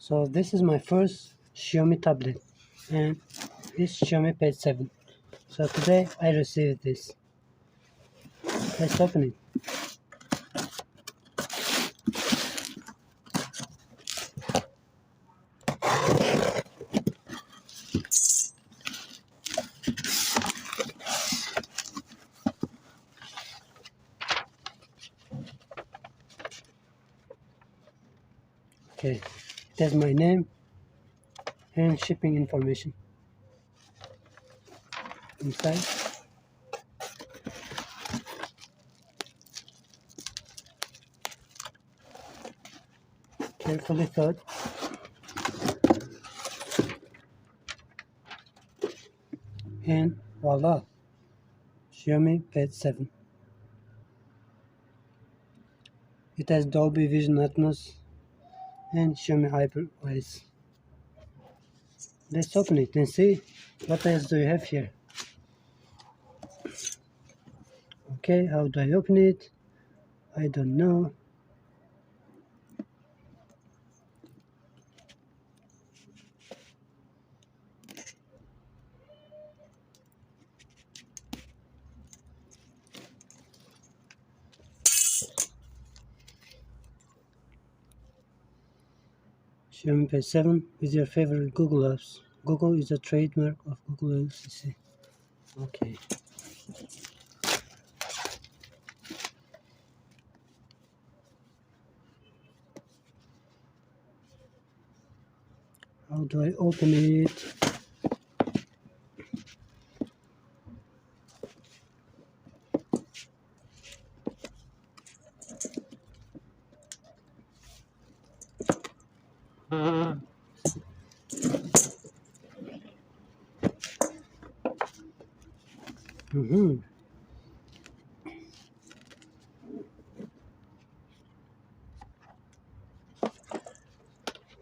So this is my first Xiaomi tablet, and it's Xiaomi Pad 7. So today I received this. Let's open it. Okay, it has my name and shipping information inside. Carefully thought. And voila, Xiaomi Pad 7. It has Dolby Vision Atmos and Xiaomi HyperOS. Let's open it and see what else do you have here. Okay, how do I open it? I don't know. Xiaomi Pad 7 with your favorite Google apps. Google is a trademark of Google LCC. Okay. How do I open it?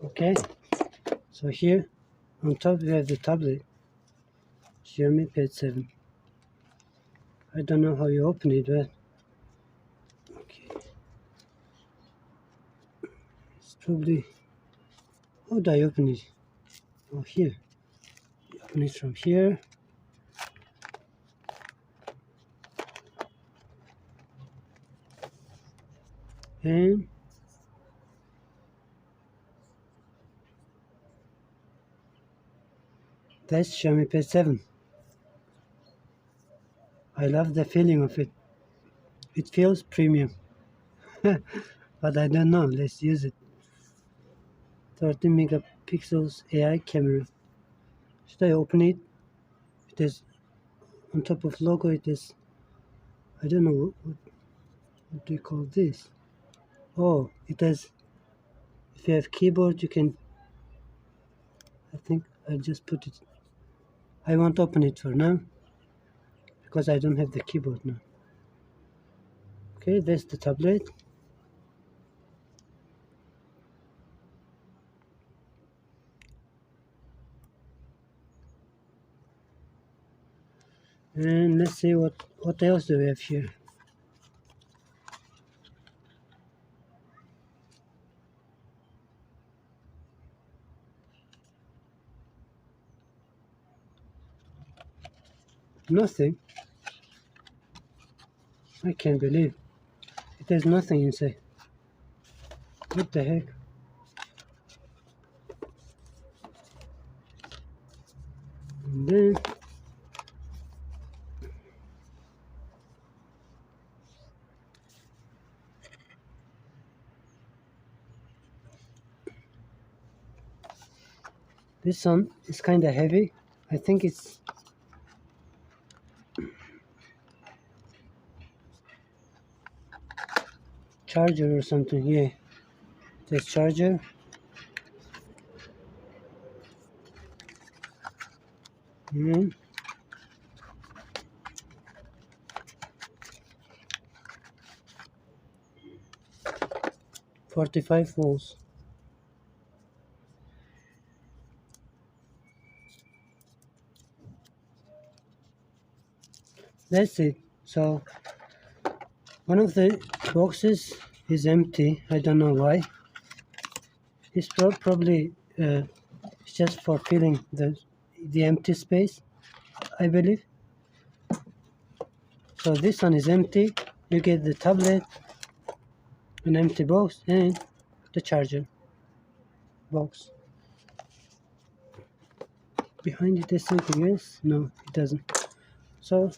Okay, so here on top we have the tablet, Xiaomi Pad 7. I don't know how you open it, but okay. It's probably, how do I open it? Oh, here. You open it from here. And that's Xiaomi Pad 7. I love the feeling of it. It feels premium. But I don't know, let's use it. 13 megapixels AI camera. Should I open it? It is on top of logo, it is, I don't know, what do you call this? Oh, it has, if you have keyboard you can, I think I'll just put it, I won't open it for now because I don't have the keyboard now. Okay, that's the tablet. And let's see what else do we have here. Nothing. I can't believe it has nothing inside. What the heck? And then this one is kind of heavy. I think it's charger or something. Yeah, this charger. And 45 volts. That's it. So one of the boxes is empty. I don't know why. This probably is just for filling the empty space, I believe. So this one is empty. You get the tablet, an empty box, and the charger box. Behind it there's something else? No, it doesn't. So